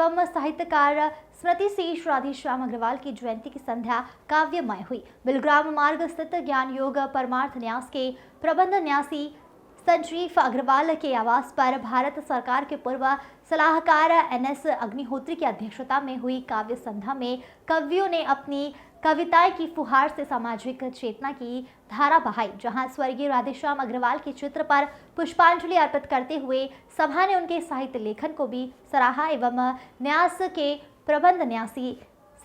एवं साहित्यकार स्मृति शेष राधेश्याम अग्रवाल की जयंती की संध्या काव्यमय हुई। बिलग्राम मार्ग स्थित ज्ञान योग परमार्थ न्यास के प्रबंध न्यासी संजीव अग्रवाल के आवास पर भारत सरकार के पूर्व सलाहकार NS अग्निहोत्री की अध्यक्षता में हुई काव्य संध्या में कवियों ने अपनी कविताएं की फुहार से सामाजिक चेतना की धारा बहाई। जहां स्वर्गीय राधेश्याम अग्रवाल के चित्र पर पुष्पांजलि अर्पित करते हुए सभा ने उनके साहित्य लेखन को भी सराहा एवं न्यास के प्रबंध न्यासी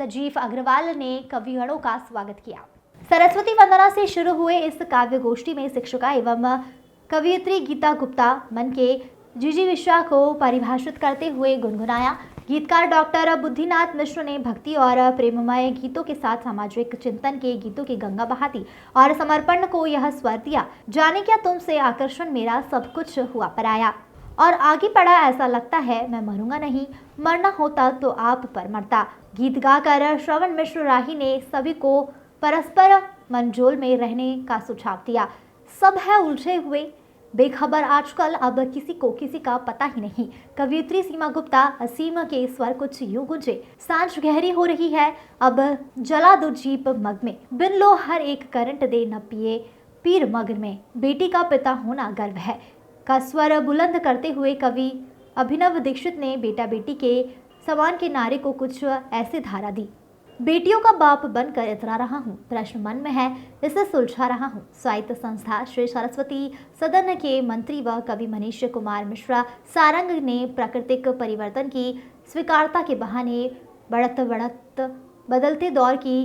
संजीव अग्रवाल ने कविगणों का स्वागत किया। सरस्वती वंदना से शुरू हुए इस काव्य गोष्ठी में शिक्षिका एवं कवयित्री गीता गुप्ता मन के जिजीविषा को परिभाषित करते हुए गुनगुनाया। गीतकार डॉक्टर बुद्धिनाथ मिश्र ने भक्ति और प्रेममय गीतों के साथ सामाजिक चिंतन के गीतों की गंगा बहाती और समर्पण को यह स्वर दिया, जाने क्या तुमसे आकर्षण मेरा सब कुछ हुआ पराया और आगे पड़ा ऐसा लगता है मैं मरूंगा नहीं, मरना होता तो आप पर मरता। गीत गाकर श्रवण मिश्र राही ने सभी को परस्पर मंजोल में रहने का सुझाव दिया। सब है उलझे हुए बेखबर आजकल, अब किसी को किसी का पता ही नहीं। कवियत्री सीमा गुप्ता असीम के स्वर कुछ यूं गुंजे, सांझ गहरी हो रही है, अब जला दो जीप मग में, बिन लो हर एक करंट दे न पिए पीर मग में, बेटी का पिता होना गर्व है का स्वर बुलंद करते हुए कवि अभिनव दीक्षित ने बेटा बेटी के समान के नारे को कुछ ऐसे धारा दी। बेटियों का बाप बनकर इतरा रहा हूँ, प्रश्न मन में है इसे सुलझा रहा हूँ। साहित्य संस्था श्री सरस्वती सदन के मंत्री व कवि मनीष कुमार मिश्रा सारंग ने प्राकृतिक परिवर्तन की स्वीकारता के बहाने बढ़त बदलते दौर की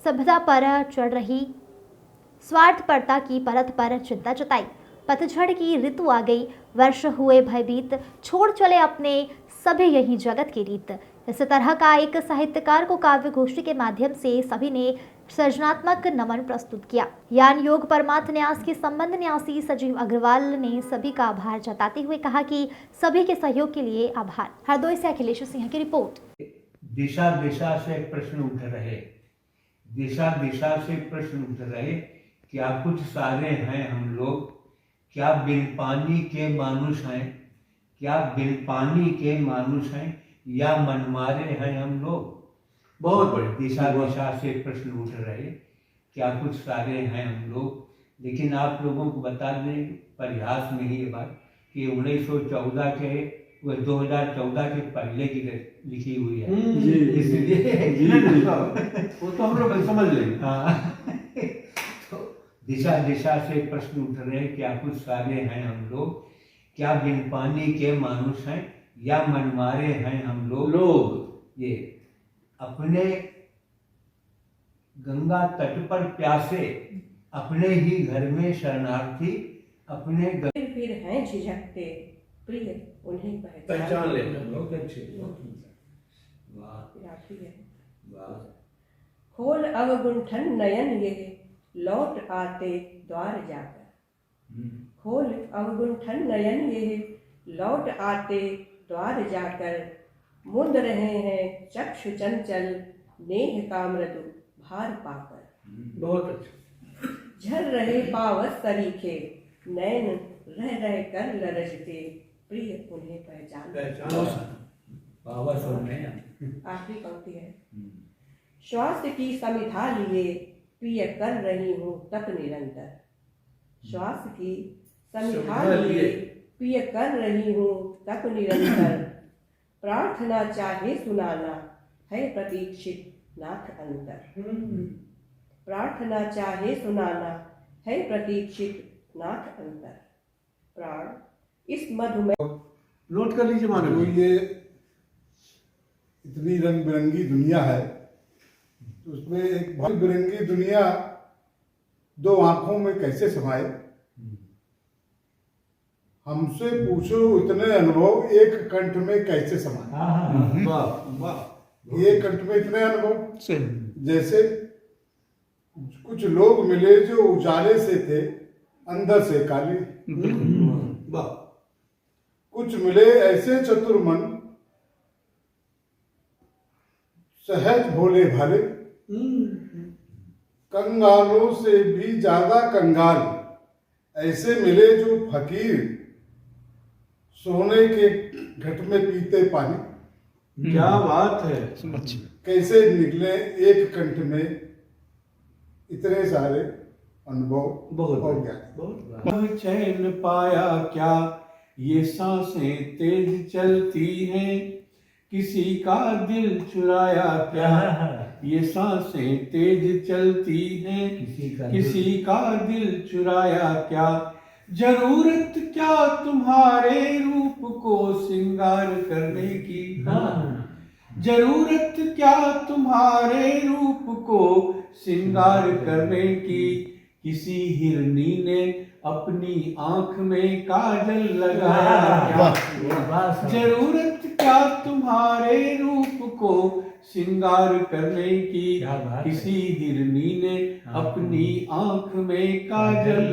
सभ्यता पर चढ़ रही स्वार्थपरता की परत पर चिंता जताई। पतझड़ की ऋतु आ गई, वर्ष हुए भयभीत, छोड़ चले अपने सभी यही जगत की रीत। इस तरह का एक साहित्यकार को काव्य गोष्ठी के माध्यम से सभी ने सृजनात्मक नमन प्रस्तुत किया। ज्ञान योग परमार्थ न्यास के संबंध न्यासी संजीव अग्रवाल ने सभी का आभार जताते हुए कहा कि सभी के सहयोग के लिए आभार। हरदोई से अखिलेश सिंह की रिपोर्ट। दिशा दिशा से प्रश्न उठ रहे, दिशा दिशा से प्रश्न उठ रहे, क्या कुछ सारे हैं हम लोग, क्या बिन पानी के मानुष हैं, क्या बिन पानी के मानुष हैं, या मनमारे हैं हम लोग। बहुत बड़े दिशा दिशा से प्रश्न उठ रहे, क्या कुछ सारे हैं हम लोग। लेकिन आप लोगों को बता दें परिहास में ही ये बात कि 1914 के वो 2014 के पहले की लिखी हुई है, इसलिए वो तो हम लोग समझ लेंगे। हाँ तो दिशा दिशा से प्रश्न उठ रहे, क्या कुछ सारे हैं हम लोग, क्या बिन पानी के मानुष हैं, या मनमारे हैं हम लोग। ये अपने गंगा तट पर प्यासे, अपने ही घर में शरणार्थी, अपने फिर हैं झिझकते प्रिय उन्हें पहचान लेना। बहुत अच्छे। खोल अवगुंठन नयन ये लौट आते द्वार जाकर, खोल अवगुंठन नयन ये लौट आते द्वार जाकर, मुंद रहे हैं चक्षु चंचल नेह का मृदु भार पाकर। बहुत अच्छा। झर रहे पावस तरीके नैन रह रह कर लरजते प्रिय उन्हें पहचान। पावस और नैन। आखिरी पंक्ति है। श्वास की समिधा लिए प्रिय कर रही हूँ तप निरंतर, श्वास की समिधा लिए प्रिय कर रही हूँ तप निरंतर, प्रार्थना चाहे सुनाना है प्रतीक्षित नाथ अंतर, प्रार्थना चाहे सुनाना है प्रतीक्षित नाथ अंतर, प्राण इस मधुमेह। नोट कर लीजिए मानो। तो ये इतनी रंग बिरंगी दुनिया है, तो उसमें एक बहुत बिरंगी दुनिया दो आंखों में कैसे समाये। हमसे पूछो इतने अनुभव एक कंठ में कैसे समाये। वाह वाह। एक कंठ में इतने अनुभव, जैसे कुछ लोग मिले जो उजाले से थे अंदर से काले, वाह। कुछ मिले ऐसे चतुर मन सहज भोले भाले, कंगालों से भी ज्यादा कंगाल ऐसे मिले जो फकीर सोने के घट में पीते पानी। क्या बात है। कैसे निकले एक कंठ में इतने सारे अनुभव बहुत हो बढ़िया, गया। बहुत बढ़िया। चैन पाया क्या ये सांसें तेज चलती हैं, किसी का दिल चुराया क्या ये सांसें तेज चलती हैं, किसी का दिल चुराया क्या, जरूरत क्या तुम्हारे रूप को श्रृंगार करने की, जरूरत क्या तुम्हारे रूप को श्रृंगार करने की, किसी हिरनी ने अपनी आंख में काजल लगाया क्या, जरूरत क्या तुम्हारे रूप को श्रृंगार करने की, किसी हिरनी ने अपनी आंख में काजल